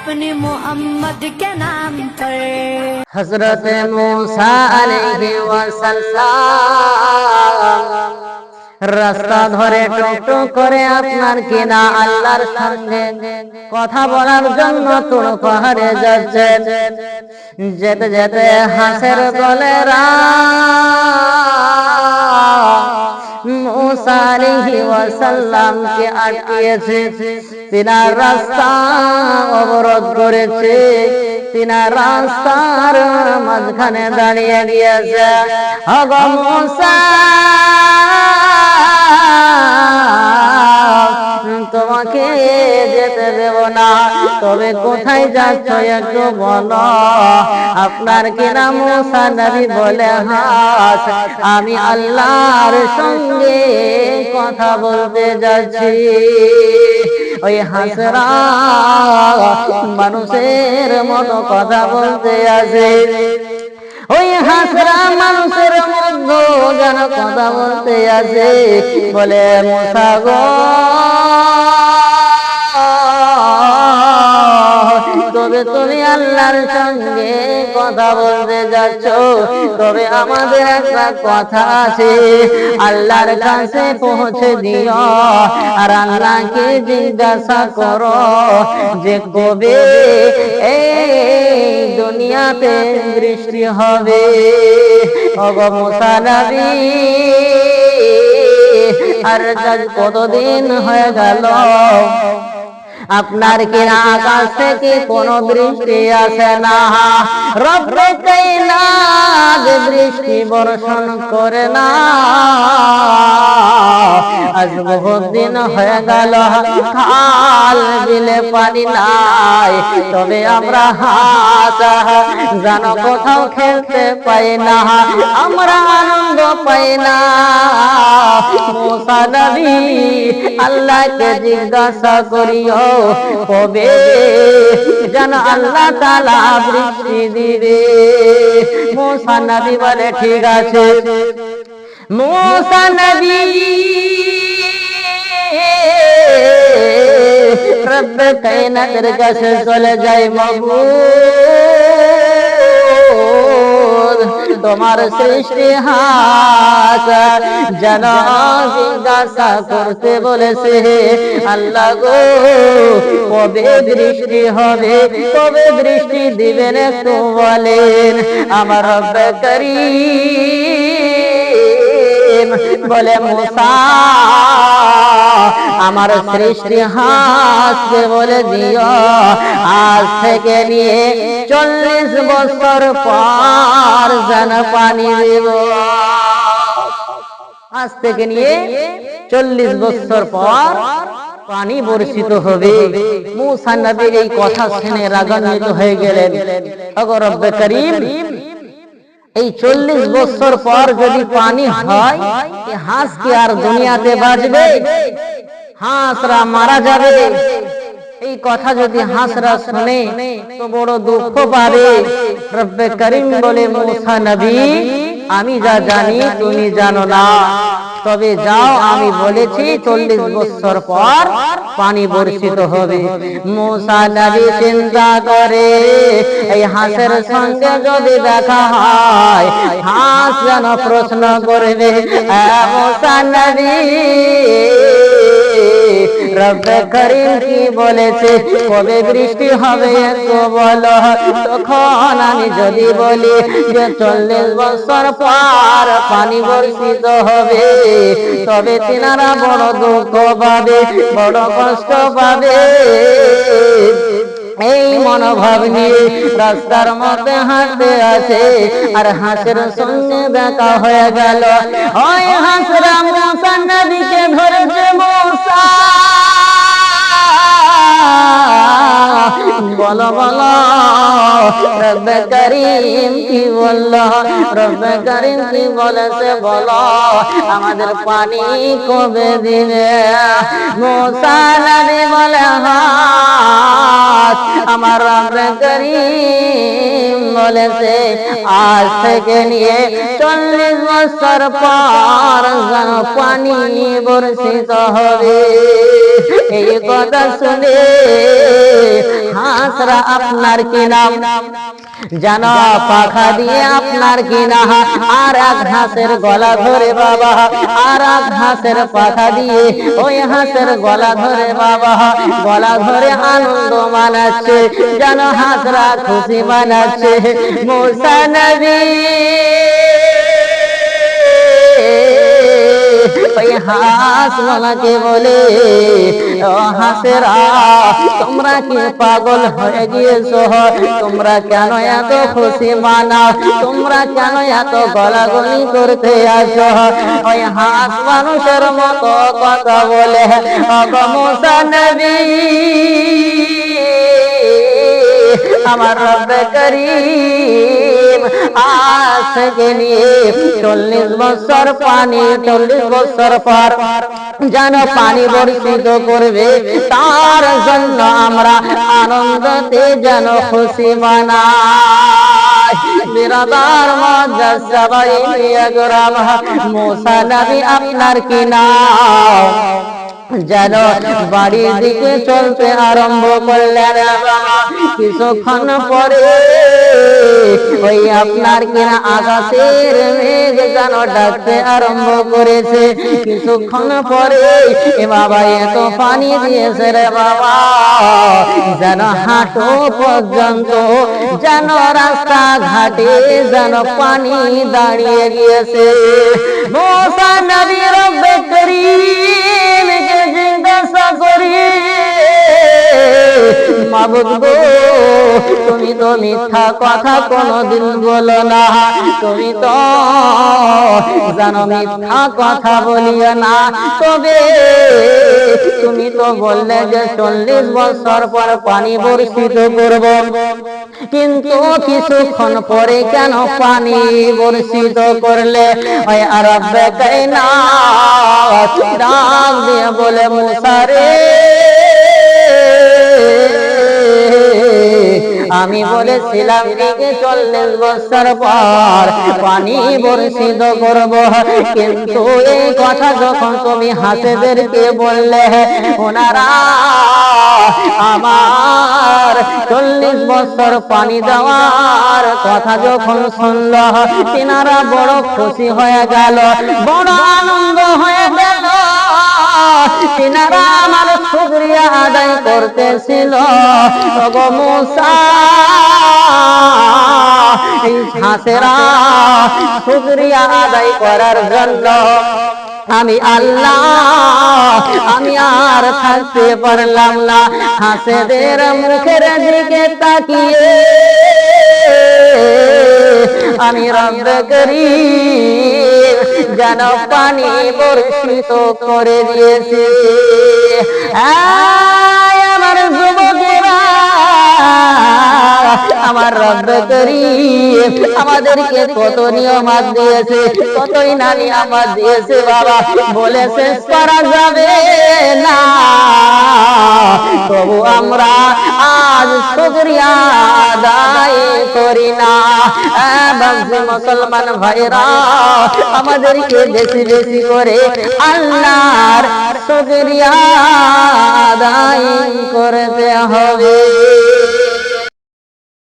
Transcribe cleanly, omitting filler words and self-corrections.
अपने मोहम्मद के नाम पर। हजरत मूसा अलैहिस्सलाम রাস্তা ধরে টুকটুক করে আপনার কিনা আল্লাহর সঙ্গে কথা বলার জন্য তুড় পাহাড়ে যাচ্ছেন। যেতে যেতে হাঁসের দলেরা मूसा अलैহিসসালামকে আটকিয়েছে, তিনার রাস্তা অবরোধ করেছে, তিনার রাস্তার মাঝখানে দাঁড়িয়ে গিয়েছে। ওগো मूसा, তোমাকে যেতে দেব না, তবে কোথায় যাচ্ছ একটু বলো। আপনার কি নাম मूसा নবী বলে, হাস আমি আল্লাহর সঙ্গে কথা বলতে যাচ্ছি। ওই হাসরা মানুষের মতো কথা বলতে আছে, ওই হাসরা মানুষের মধ্যে যেন কথা বলতে আছে। বলে मूसा গো, তবে তুমি আল্লাহর সঙ্গে কথা বলতে যাচ্ছ, তবে আমাদের একটা কথা আছে, আল্লাহর কাছে পৌঁছে দিও আর আল্লাহকে জিজ্ঞাসা করো যে কবে এই দুনিয়াতে বৃষ্টি হবে। ওগো मूसा নবী, আর কতদিন হয়ে গেল আপনার কি আকাশ থেকে কোন বৃষ্টি আসে না? রব্বে কায়নাত বৃষ্টি বর্ষণ করে না। আজ বহুত দিন হয়ে গেল খাল বিলে পানি নাই, তবে আমরা হাঁস যেন কোথাও খেলতে পাই না, আমরা আনন্দ পাই না। मूसा নবী আল্লাহকে জিজ্ঞাসা করিও কবে যেন আল্লাহ তাআলা বৃষ্টি দিবে। मूसा নবী বলে ঠিক আছে। मूसा নবী রব্বে কায়নাতের কাছে চলে যায়। মাবুদ, তোমার সৃষ্টি হাস যেন জিজ্ঞাসা করতে বলেছে, আল্লাহ গো কবে বৃষ্টি হবে, কবে বৃষ্টি দিবেন একটু বলেন। আমার রব্বে করিম বলে मूसा, আমার সৃষ্টি হাসকে বলে দিও আজ থেকে নিয়ে 40 বছর পর যেন পানি দেব। আজ থেকে নিয়ে 40 বছর পর পানি বর্ষিত হবে। मूसा নবী এই কথা শুনে রাগান্বিত হয়ে গেলেন। ওগো রব্বে করিম, এই 40 বছর পর যদি পানি হয়, এই হাঁস কি আর দুনিয়াতে বাঁচবে? হাঁসরা মারা যাবে। এই কথা যদি হাঁসরা শুনে তো বড় দুঃখ পাবে। রব্বে করিম বলে मूसा নবী, আমি যা জানি তুমি জানো না, তবে যাও, আমি বলেছি 40 বছর পর পানি বর্ষিত হবে। मूसा নবী চিন্তা করে এই হাঁসের সঙ্গে যদি দেখা হয়, হাঁস যেন প্রশ্ন করবে, मूसा নবী রব্বে করিম কি বলেছে, কবে বৃষ্টি হবে একটু বলো। তখন আমি যদি বলি যে 40 বছর পর পানি বর্ষিত হবে, তবে তিনারা বড় দুঃখ পাবে, বড় কষ্ট পাবে। এই মনোভাব নিয়ে রাস্তার মধ্যে হাঁটতে আছে, আর হাঁসের সঙ্গে দেখা হয়ে গেল। ওই হাঁসরা मूसा নবীকে ধরেছে। मूसा বলো বলো, রব্বে করিম কি বললো, রব্বে করিম কি বলেছে বলো, আমাদের পানি কবে দিবে? मूसा নবী বলে, হাস আমার রব্বে করিম বলেছে আজ থেকে নিয়ে 40 বছর পর পানি বর্ষিত হবে। এই কথা শুনে হাঁসরা আপনার কি নাম যেন পাখা দিয়ে আপনার কিনা আর এক হাঁসের গলা ধরে বাবা আর এক হাঁসের পাখা দিয়ে ওই হাঁসের গলা ধরে বাবা গলা ধরে আনন্দ মানাচ্ছে যেন হাঁসরা খুশি মানাচ্ছে মুসা নবী ওই হাঁস মামাকে বলে ও হাঁসেরা তোমরা কি পাগল হয়ে গিয়েছো তোমরা কেন এত খুশি মানাও তোমরা কেন এত গলাগলি করতে আসো ওই হাঁস মানুষের মতো কথা বলে ওগো মুসা নবী আমার রব্বে করিম আজ থেকে নিয়ে 40 বছর পানি 40 বছর পর যেন পানি বর্ষিত করবে তার জন্য আমরা আনন্দতে যেন খুশি মানাই বিরাদার মাঝে সবাই একরাম মুসা নবী আপনার কি নাম যেন বাড়ির দিকে চলতে আরম্ভ করলেন কিছুক্ষণ পরে ওই আপনার কিনা আকাশের মেঘ যেন ডাকতে আরম্ভ করেছে কিছুক্ষণ পরে এ বাবা এত পানি দিয়েছে রে বাবা যেন হাঁটু পর্যন্ত যেন রাস্তা ঘাটে যেন পানি দাঁড়িয়ে গিয়েছে মুসা নবী রব্বে করিম জিজ্ঞাসা করি মাবুদ গো তুমি তো মিথ্যা কথা কোনদিন বলো না তুমি তো জানো মিথ্যা কথা বলিও না তবে তুমি তো বললে যে 40 বছর পর পানি বর্ষিত করব কিন্তু কিছুক্ষণ পরে কেন পানি বর্ষিত করলে ওই রব্বে কায়নাত ডাক দিয়ে বলে মুসা রে আমি বলেছিলাম দিকে 40 বছর পর পানি বর্ষিত করব কিন্তু এই কথা যখন তুমি হাঁসদেরকে বললে ওনারা আমার 40 বছর পানি দেওয়ার কথা যখন শুনল তিনারা বড় খুশি হয়ে গেল বড় আনন্দ হয়ে গেল তিনারা আমার শুকরিয়া আদায় করতেছিল ওগো মুসা এই হাঁসেরা শুকরিয়া আদায় করার জন্য আমি আল্লাহ আমি আর থাকতে পারলাম না হাঁসেদের মুখের দিকে তাকিয়ে আমি রব্বে করিম যেন পানি বর্ষিত করে দিয়েছি আমার যুবকেরা আমার রব্বে করিম আমাদেরকে কত নিয়ামত দিয়েছে কতই না নিয়ামত দিয়েছে বাবা বলে শেষ করা যাবে না তবু আমরা আজ শুকরিয়া আদায় করি না মুসলমান ভাইরা আমাদেরকে বেশি বেশি করে আল্লাহর শুকরিয়া আদায় করতে হবে।